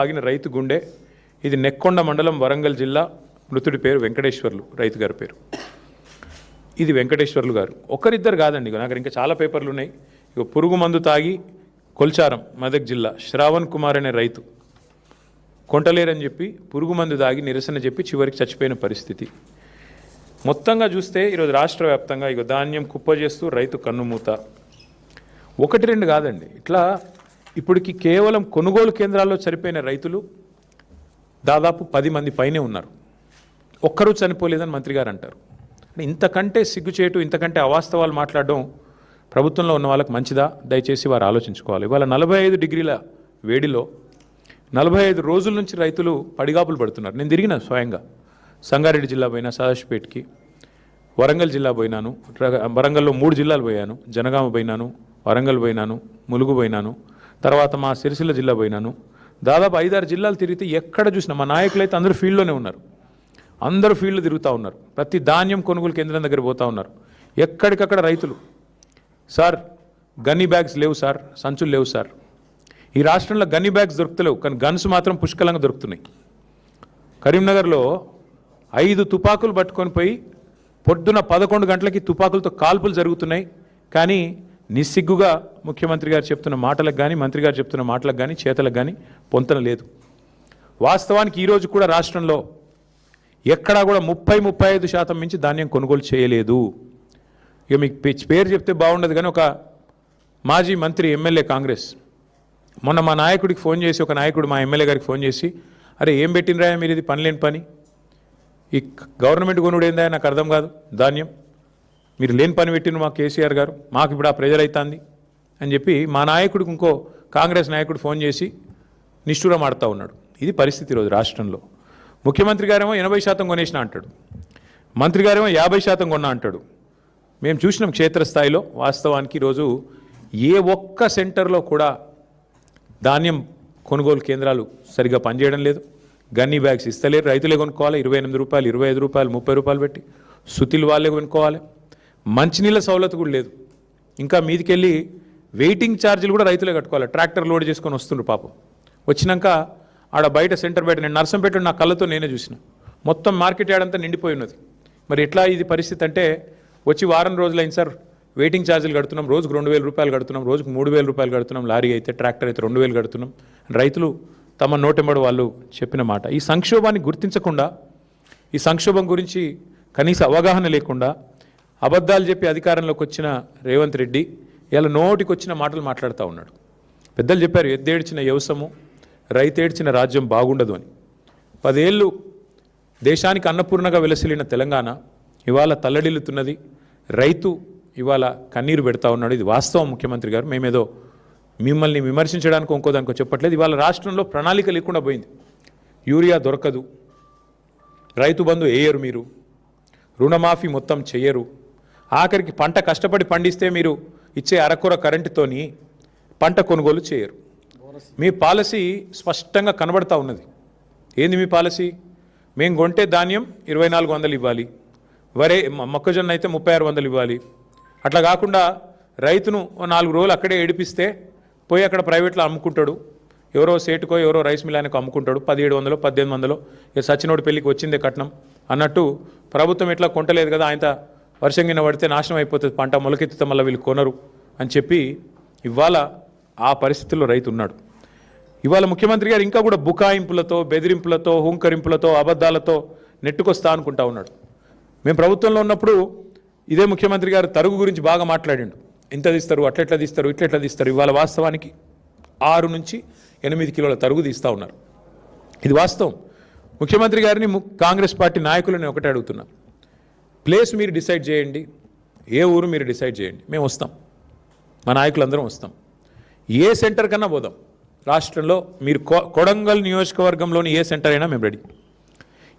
ఆగిన రైతు గుండె. ఇది నెక్కొండ మండలం, వరంగల్ జిల్లా. మృతుడి పేరు వెంకటేశ్వర్లు, రైతు గారి పేరు. ఇది వెంకటేశ్వర్లు గారు. ఒకరిద్దరు కాదండి, నాకు ఇంకా చాలా పేపర్లు ఉన్నాయి. ఇక పురుగు మందు తాగి కొల్చారం, మెదక్ జిల్లా, శ్రావణ్ కుమార్ అనే రైతు కొంటలేరని చెప్పి పురుగు మందు తాగి నిరసన చెప్పి చివరికి చచ్చిపోయిన పరిస్థితి. మొత్తంగా చూస్తే ఈరోజు రాష్ట్ర వ్యాప్తంగా ఇక ధాన్యం కుప్ప చేస్తూ రైతు కన్నుమూత. ఒకటి రెండు కాదండి, ఇట్లా ఇప్పటికి కేవలం కొనుగోలు కేంద్రాల్లో చనిపోయిన రైతులు దాదాపు 10 మంది పైనే ఉన్నారు. ఒక్కరూ చనిపోలేదని మంత్రి గారు అంటారు. ఇంతకంటే సిగ్గుచేటు, ఇంతకంటే అవాస్తవాలు మాట్లాడడం ప్రభుత్వంలో ఉన్న వాళ్ళకి మంచిదా? దయచేసి వారు ఆలోచించుకోవాలి. ఇవాళ 45 డిగ్రీల వేడిలో 45 రోజుల నుంచి రైతులు పడిగాపులు పడుతున్నారు. నేను తిరిగిన స్వయంగా సంగారెడ్డి జిల్లా పోయినా, సదాశివపేటకి, వరంగల్ జిల్లా పోయినాను, వరంగల్లో 3 జిల్లాలు పోయాను, జనగామ పోయినాను, వరంగల్ పోయినాను, ములుగు పోయినాను, తర్వాత మా సిరిసిల్ల జిల్లా పోయినాను. దాదాపు 5-6 జిల్లాలు తిరిగితే ఎక్కడ చూసినా మా నాయకులు అయితే అందరూ ఫీల్డ్లోనే ఉన్నారు. అందరూ ఫీల్డ్లో తిరుగుతూ ఉన్నారు. ప్రతి ధాన్యం కొనుగోలు కేంద్రం దగ్గర పోతూ ఉన్నారు. ఎక్కడికక్కడ రైతులు, సార్ గన్నీ బ్యాగ్స్ లేవు సార్, సంచులు లేవు సార్. ఈ రాష్ట్రంలో గన్నీ బ్యాగ్స్ దొరుకుతలేవు, కానీ గన్స్ మాత్రం పుష్కలంగా దొరుకుతున్నాయి. కరీంనగర్లో 5 తుపాకులు పట్టుకొని పోయి పొద్దున 11 గంటలకి తుపాకులతో కాల్పులు జరుగుతున్నాయి. కానీ నిస్సిగ్గుగా ముఖ్యమంత్రి గారు చెప్తున్న మాటలకు కానీ, మంత్రి గారు చెప్తున్న మాటలకు కానీ, చేతలకు కానీ పొంతన లేదు. వాస్తవానికి ఈరోజు కూడా రాష్ట్రంలో ఎక్కడా కూడా 30-35% మించి ధాన్యం కొనుగోలు చేయలేదు. ఇక మీకు పేరు చెప్తే బాగుండదు, కానీ ఒక మాజీ మంత్రి, ఎమ్మెల్యే, కాంగ్రెస్, మొన్న మా నాయకుడికి ఫోన్ చేసి, ఒక నాయకుడు మా ఎమ్మెల్యే గారికి ఫోన్ చేసి, అరే ఏం పెట్టినరా మీరు, ఇది పని లేని పని, ఈ గవర్నమెంట్ కొనుడు ఏందా నాకు అర్థం కాదు, ధాన్యం మీరు లేని పని పెట్టిన మా కేసీఆర్ గారు, మాకు ఇప్పుడు ఆ ప్రెజర్ అవుతుంది అని చెప్పి మా నాయకుడికి ఇంకో కాంగ్రెస్ నాయకుడు ఫోన్ చేసి నిష్ఠూరం ఆడుతూ ఉన్నాడు. ఇది పరిస్థితి ఈరోజు రాష్ట్రంలో. ముఖ్యమంత్రి గారేమో 80% కొనేసిన అంటాడు, మంత్రి గారేమో 50% కొన్నా అంటాడు. మేము చూసినాం క్షేత్రస్థాయిలో. వాస్తవానికి ఈరోజు ఏ ఒక్క సెంటర్లో కూడా ధాన్యం కొనుగోలు కేంద్రాలు సరిగ్గా పనిచేయడం లేదు. గన్నీ బ్యాగ్స్ ఇస్తలేరు, రైతులే కొనుక్కోవాలి. 28 రూపాయలు, 25 రూపాయలు, 30 రూపాయలు పెట్టి సుతిలు వాళ్ళే కొనుక్కోవాలి. మంచినీళ్ళ సౌలత్ కూడా లేదు. ఇంకా మీదికెళ్ళి వెయిటింగ్ ఛార్జీలు కూడా రైతులే కట్టుకోవాలి. ట్రాక్టర్ లోడ్ చేసుకొని వస్తుండ్రు పాపం. వచ్చినాక ఆడ బయట సెంటర్ బయట, నేను నర్సంపేట నా కళ్ళతో నేనే చూసిన, మొత్తం మార్కెట్ యార్డ్ అంతా నిండిపోయి ఉన్నది. మరి ఎట్లా ఇది పరిస్థితి అంటే, వచ్చి వారం రోజులైంది సార్, వెయిటింగ్ ఛార్జీలు కడుతున్నాం, రోజుకు 2000 రూపాయలు కడుతున్నాం, రోజుకు 3000 రూపాయలు కడుతున్నాం, లారీ అయితే, ట్రాక్టర్ అయితే 2000 కడుతున్నాం. రైతులు తమ నోటెంబడి వాళ్ళు చెప్పిన మాట. ఈ సంక్షోభాన్ని గుర్తించకుండా, ఈ సంక్షోభం గురించి కనీస అవగాహన లేకుండా అబద్ధాలు చెప్పి అధికారంలోకి వచ్చిన రేవంత్ రెడ్డి ఇలా నోటికి వచ్చిన మాటలు మాట్లాడుతూ ఉన్నాడు. పెద్దలు చెప్పారు, ఎద్దేడ్చిన వ్యవసము, రైతేడ్చిన రాజ్యం బాగుండదు అని. 10 ఏళ్ళు దేశానికి అన్నపూర్ణగా వెలసిల్లిన తెలంగాణ ఇవాళ తల్లడిల్లుతున్నది. రైతు ఇవాళ కన్నీరు పెడతా ఉన్నాడు. ఇది వాస్తవం ముఖ్యమంత్రి గారు. మేమేదో మిమ్మల్ని విమర్శించడానికి ఇంకోదానికో చెప్పట్లేదు. ఇవాళ రాష్ట్రంలో ప్రణాళిక లేకుండా పోయింది. యూరియా దొరకదు, రైతు బంధు వేయరు, మీరు రుణమాఫీ మొత్తం చెయ్యరు, ఆఖరికి పంట కష్టపడి పండిస్తే మీరు ఇచ్చే అరకొర కరెంటుతోని పంట కొనుగోలు చేయరు. మీ పాలసీ స్పష్టంగా కనబడతా ఉన్నది. ఏంది మీ పాలసీ? మేము కొంటే ధాన్యం 2400 ఇవ్వాలి, వరే మొక్కజొన్న అయితే 3600 ఇవ్వాలి. అట్లా కాకుండా రైతును 4 రోజులు అక్కడే ఏడిపిస్తే పోయి అక్కడ ప్రైవేట్లో అమ్ముకుంటాడు, ఎవరో సేటుకో ఎవరో రైస్ మిల్లానికి అమ్ముకుంటాడు. 1700, 1800 ఇక సచినోడి పెళ్ళికి వచ్చిందే కట్నం అన్నట్టు ప్రభుత్వం ఎట్లా కొంటలేదు కదా, ఆయన వర్షం కింద పడితే నాశనం అయిపోతుంది పంట, మొలకెత్తుతా మళ్ళీ వీళ్ళు కొనరు అని చెప్పి ఇవాళ ఆ పరిస్థితుల్లో రైతు ఉన్నాడు. ఇవాళ ముఖ్యమంత్రి గారు ఇంకా కూడా బుకాయింపులతో, బెదిరింపులతో, హుంకరింపులతో, అబద్ధాలతో నెట్టుకొస్తా అనుకుంటా ఉన్నాడు. మేము ప్రభుత్వంలో ఉన్నప్పుడు ఇదే ముఖ్యమంత్రి గారు తరుగు గురించి బాగా మాట్లాడిండు. ఇంత తీస్తారు, అట్లెట్లా తీస్తారు, ఇట్లెట్లా తీస్తారు. ఇవాళ వాస్తవానికి 6 నుంచి 8 కిలోల తరుగు తీస్తూ ఉన్నారు. ఇది వాస్తవం. ముఖ్యమంత్రి గారిని కాంగ్రెస్ పార్టీ నాయకులని ఒకటే అడుగుతున్నా, ప్లేస్ మీరు డిసైడ్ చేయండి, ఏ ఊరు మీరు డిసైడ్ చేయండి, మేము వస్తాం, మా నాయకులందరం వస్తాం, ఏ సెంటర్ కన్నా పోదాం. రాష్ట్రంలో మీరు కొడంగల్ నియోజకవర్గంలోని ఏ సెంటర్ అయినా మేము రెడీ.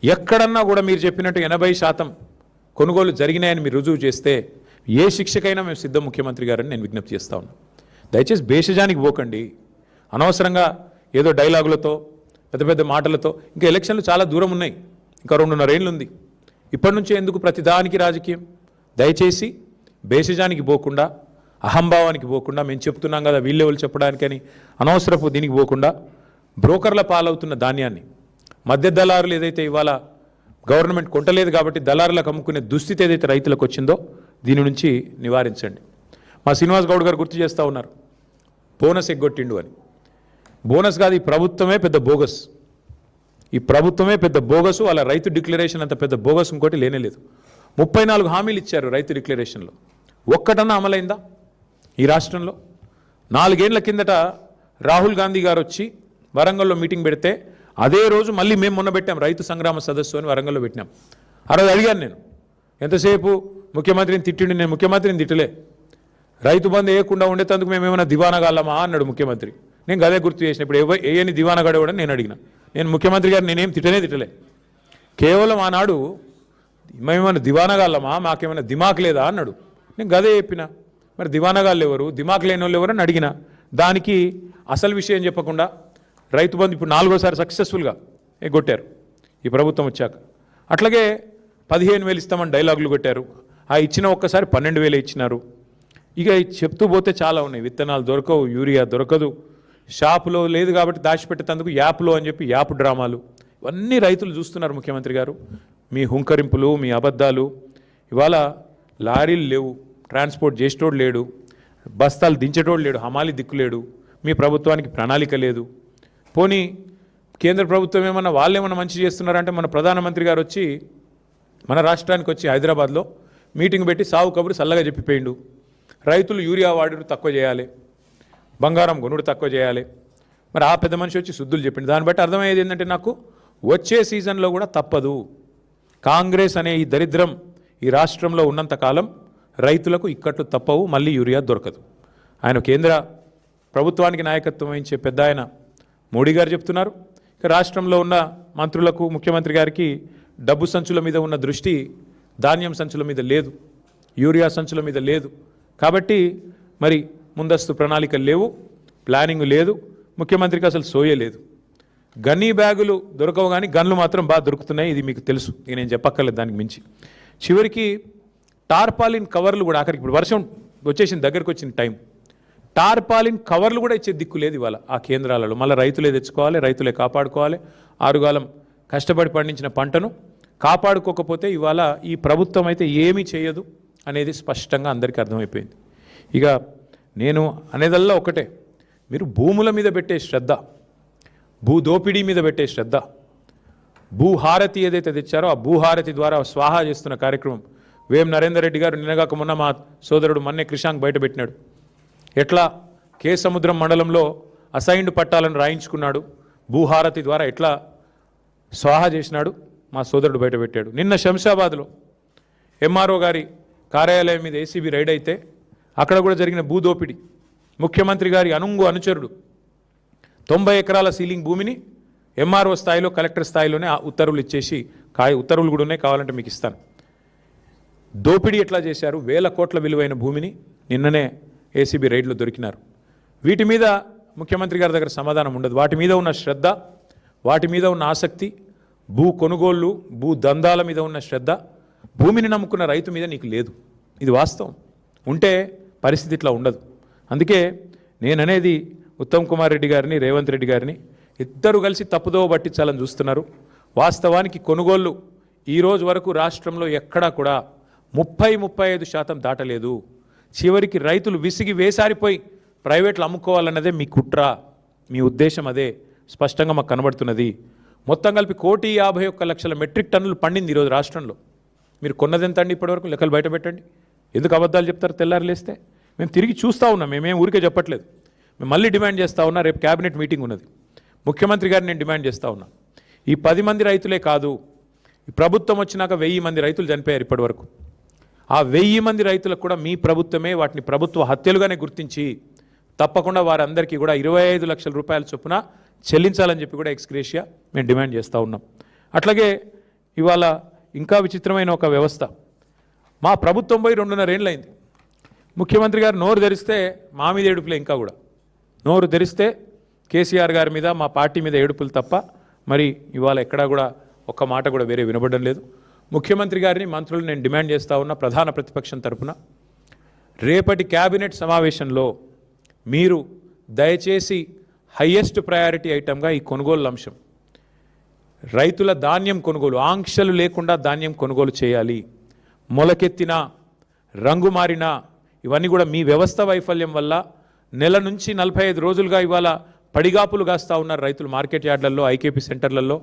ఎక్కడన్నా కూడా మీరు చెప్పినట్టు 80% కొనుగోలు జరిగినాయని మీరు రుజువు చేస్తే ఏ శిక్షకైనా మేము సిద్ధం ముఖ్యమంత్రి గారని నేను విజ్ఞప్తి చేస్తా ఉన్నాను. దయచేసి భేషజానికి పోకండి. అనవసరంగా ఏదో డైలాగులతో, పెద్ద పెద్ద మాటలతో. ఇంకా ఎలక్షన్లు చాలా దూరం ఉన్నాయి, ఇంకా 2.5 ఏళ్ళు ఉంది. ఇప్పటి నుంచే ఎందుకు ప్రతిదానికి రాజకీయం? దయచేసి భేషజానికి పోకుండా, అహంభావానికి పోకుండా, మేము చెప్తున్నాం కదా వీళ్ళెవరు చెప్పడానికని అనవసరపు దీనికి పోకుండా బ్రోకర్ల పాలవుతున్న ధాన్యాన్ని మధ్య దళారులు ఏదైతే ఇవాళ గవర్నమెంట్ కొంటలేదు కాబట్టి దళారులకు అమ్ముకునే దుస్థితి ఏదైతే రైతులకు వచ్చిందో దీని నుంచి నివారించండి. మా శ్రీనివాస్ గౌడ్ గారు గుర్తు చేస్తూ ఉన్నారు, బోనస్ ఎగ్గొట్టిండు అని. బోనస్ కాదు, ఈ ప్రభుత్వమే పెద్ద బోగస్. ఈ ప్రభుత్వమే పెద్ద బోగసు. వాళ్ళ రైతు డిక్లరేషన్ అంత పెద్ద బోగస్ ఇంకోటి లేనేలేదు. 34 హామీలు ఇచ్చారు రైతు డిక్లరేషన్లో. ఒక్కటన్నా అమలైందా ఈ రాష్ట్రంలో? 4 ఏళ్ల కిందట రాహుల్ గాంధీ గారు వచ్చి వరంగల్లో మీటింగ్ పెడితే అదే రోజు మళ్ళీ మేము మొన్న పెట్టాం రైతు సంగ్రామ సదస్సు అని వరంగల్లో పెట్టినాం. ఆ రోజు అడిగాను నేను, ఎంతసేపు ముఖ్యమంత్రిని తిట్టిండి. నేను ముఖ్యమంత్రిని తిట్టలే. రైతు బంధు వేయకుండా ఉండేందుకు మేము ఏమైనా దివానగాళ్ళమా అన్నాడు ముఖ్యమంత్రి. నేను అదే గుర్తు చేసిన. ఇప్పుడు ఏని దివానగాడేవాడని నేను అడిగిన. నేను ముఖ్యమంత్రి గారు నేనేం తిట్టలే. కేవలం ఆనాడు మేమేమైనా దివానగాళ్ళమా, మాకేమైనా దిమాక్ లేదా అన్నాడు. నేను గదే చెప్పిన. మరి దివానగాళ్ళు ఎవరు, దిమాక్ లేని వాళ్ళు ఎవరు అని అడిగిన. దానికి అసలు విషయం చెప్పకుండా రైతు బంధు ఇప్పుడు 4వ సారి సక్సెస్ఫుల్గా ఎగ్గొట్టారు ఈ ప్రభుత్వం వచ్చాక. అట్లాగే 15,000 ఇస్తామని డైలాగులు కొట్టారు. ఆ ఇచ్చిన ఒక్కసారి 12,000 ఇచ్చినారు. ఇక చెప్తూ పోతే చాలా ఉన్నాయి. విత్తనాలు దొరకవు, యూరియా దొరకదు, షాపులో లేదు కాబట్టి దాచిపెట్టేందుకు యాప్లో అని చెప్పి యాప్ డ్రామాలు. ఇవన్నీ రైతులు చూస్తున్నారు ముఖ్యమంత్రి గారు. మీ హుంకరింపులు, మీ అబద్ధాలు. ఇవాళ లారీలు లేవు, ట్రాన్స్పోర్ట్ చేసేటోడు లేడు, బస్తాలు దించేటోడు లేడు, హమాలి దిక్కులేడు. మీ ప్రభుత్వానికి ప్రణాళిక లేదు. పోనీ కేంద్ర ప్రభుత్వం ఏమన్నా వాళ్ళేమన్నా మంచి చేస్తున్నారంటే మన ప్రధానమంత్రి గారు వచ్చి మన రాష్ట్రానికి వచ్చి హైదరాబాద్లో మీటింగ్ పెట్టి సావు కబురు చల్లగా చెప్పిపోయిండు. రైతులు యూరియా వాడుడు తక్కువ చేయాలి, బంగారం కొనుడు తక్కువ చేయాలి. మరి ఆ పెద్ద మనిషి వచ్చి శుద్ధులు చెప్పిండు. దాన్ని బట్టి అర్థమయ్యేది ఏంటంటే నాకు వచ్చే సీజన్లో కూడా తప్పదు. కాంగ్రెస్ అనే ఈ దరిద్రం ఈ రాష్ట్రంలో ఉన్నంతకాలం రైతులకు ఇక్కట్లు తప్పవు, మళ్ళీ యూరియా దొరకదు. ఆయన కేంద్ర ప్రభుత్వానికి నాయకత్వం వహించే పెద్ద ఆయన మోడీ గారు చెప్తున్నారు. ఇక రాష్ట్రంలో ఉన్న మంత్రులకు, ముఖ్యమంత్రి గారికి డబ్బు సంచుల మీద ఉన్న దృష్టి ధాన్యం సంచుల మీద లేదు, యూరియా సంచుల మీద లేదు. కాబట్టి మరి ముందస్తు ప్రణాళికలు లేవు, ప్లానింగ్ లేదు, ముఖ్యమంత్రికి అసలు సోయే లేదు. గన్నీ బ్యాగులు దొరకవు కానీ గన్లు మాత్రం బాగా దొరుకుతున్నాయి. ఇది మీకు తెలుసు, ఇక నేను చెప్పక్కర్లేదు దానికి మించి. చివరికి టార్పాలిన్ కవర్లు కూడా ఆఖరికి ఇప్పుడు వర్షం వచ్చేసింది, దగ్గరికి వచ్చిన టైం, టార్పాలిన్ కవర్లు కూడా ఇచ్చే దిక్కు లేదు ఇవాళ ఆ కేంద్రాలలో. మళ్ళీ రైతులే తెచ్చుకోవాలి, రైతులే కాపాడుకోవాలి. ఆరుగాలం కష్టపడి పండించిన పంటను కాపాడుకోకపోతే ఇవాళ ఈ ప్రభుత్వం అయితే ఏమీ చేయదు అనేది స్పష్టంగా అందరికీ అర్థమైపోయింది. ఇక నేను అనేదల్లా ఒకటే, మీరు భూముల మీద పెట్టే శ్రద్ధ, భూ దోపిడీ మీద పెట్టే శ్రద్ధ, భూహారతి ఏదైతే తెచ్చారో ఆ భూహారతి ద్వారా స్వాహా చేస్తున్న కార్యక్రమం వేం నరేందర్ రెడ్డి గారు నిన్నగాక మొన్న మా సోదరుడు మన్నే క్రిషాంక్ బయటపెట్టినాడు. ఎట్లా కే సముద్రం మండలంలో అసైన్డ్ పట్టాలను రాయించుకున్నాడు, భూహారతి ద్వారా ఎట్లా స్వాహా చేసినాడు మా సోదరుడు బయటపెట్టాడు. నిన్న శంషాబాద్లో ఎంఆర్ఓ గారి కార్యాలయం మీద ఏసీబీ రైడ్ అయితే అక్కడ కూడా జరిగిన భూదోపిడి. ముఖ్యమంత్రి గారి అనుచరుడు 90 ఎకరాల సీలింగ్ భూమిని ఎంఆర్ఓ స్థాయిలో, కలెక్టర్ స్థాయిలోనే ఉత్తర్వులు ఇచ్చేసి, ఉత్తర్వులు కూడా ఉన్నాయి, కావాలంటే మీకు ఇస్తాను. దోపిడీ ఎట్లా చేశారు? 1,000 కోట్ల విలువైన భూమిని నిన్ననే ఏసీబీ రైడ్లో దొరికినారు. వీటి మీద ముఖ్యమంత్రి గారి దగ్గర సమాధానం ఉండదు. వాటి మీద ఉన్న శ్రద్ధ, వాటి మీద ఉన్న ఆసక్తి, భూ కొనుగోళ్ళు, భూ దందాల మీద ఉన్న శ్రద్ధ భూమిని నమ్ముకున్న రైతు మీద నీకు లేదు. ఇది వాస్తవం. ఉంటే పరిస్థితి ఇట్లా ఉండదు. అందుకే నేననేది ఉత్తమ్ కుమార్ రెడ్డి గారిని, రేవంత్ రెడ్డి గారిని ఇద్దరు కలిసి తప్పుదోవ పట్టించాలని చూస్తున్నారు. వాస్తవానికి కొనుగోళ్ళు ఈరోజు వరకు రాష్ట్రంలో ఎక్కడా కూడా 30-35% దాటలేదు. చివరికి రైతులు విసిగి వేసారిపోయి ప్రైవేట్లు అమ్ముకోవాలన్నదే మీ కుట్ర, మీ ఉద్దేశం అదే స్పష్టంగా మాకు కనబడుతున్నది. మొత్తం కలిపి 1,51,00,000 మెట్రిక్ టన్నులు పండింది ఈరోజు రాష్ట్రంలో. మీరు కొన్నదెంత అండి ఇప్పటివరకు? లెక్కలు బయట పెట్టండి. ఎందుకు అబద్ధాలు చెప్తారు తెల్లారు లేస్తే? మేము తిరిగి చూస్తూ ఉన్నాం, మేమేం ఊరికే చెప్పట్లేదు. మేము మళ్ళీ డిమాండ్ చేస్తూ ఉన్నా. రేపు క్యాబినెట్ మీటింగ్ ఉన్నది, ముఖ్యమంత్రి గారిని నేను డిమాండ్ చేస్తూ ఉన్నా. ఈ 10 మంది రైతులే కాదు, ఈ ప్రభుత్వం వచ్చినాక 1000 మంది రైతులు చనిపోయారు ఇప్పటివరకు. ఆ 1000 మంది రైతులకు కూడా మీ ప్రభుత్వమే వాటిని ప్రభుత్వ హత్యలుగానే గుర్తించి తప్పకుండా వారందరికీ కూడా 25 లక్షల రూపాయల చొప్పున చెల్లించాలని చెప్పి కూడా ఎక్స్గ్రేషియా మేము డిమాండ్ చేస్తూ ఉన్నాం. అట్లాగే ఇవాళ ఇంకా విచిత్రమైన ఒక వ్యవస్థ. మా ప్రభుత్వం పోయి 2.5 ఏళ్ళు అయింది. ముఖ్యమంత్రి గారు నోరు తెరిస్తే మా మీద ఏడుపులే. ఇంకా కూడా నోరు తెరిస్తే కేసీఆర్ గారి మీద, మా పార్టీ మీద ఏడుపులు తప్ప మరి ఇవాళ ఎక్కడా కూడా ఒక్క మాట కూడా వేరే వినబడడం లేదు. ముఖ్యమంత్రి గారిని, మంత్రులు నేను డిమాండ్ చేస్తూ ఉన్నా ప్రధాన ప్రతిపక్షం తరఫున, రేపటి క్యాబినెట్ సమావేశంలో మీరు దయచేసి హయ్యెస్ట్ ప్రయారిటీ ఐటమ్గా ఈ కొనుగోలు అంశం. రైతుల ధాన్యం కొనుగోలు, ఆంక్షలు లేకుండా ధాన్యం కొనుగోలు చేయాలి. మొలకెత్తిన, రంగు మారిన, ఇవన్నీ కూడా మీ వ్యవస్థ వైఫల్యం వల్ల నెల నుంచి 45 రోజులుగా ఇవాళ పడిగాపులు కాస్తూ ఉన్నారు రైతులు. మార్కెట్ యార్డ్లలో, ఐకేపీ సెంటర్లలో,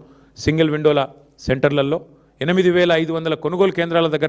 సింగిల్ విండోల సెంటర్లలో 8,500 కొనుగోలు కేంద్రాల దగ్గర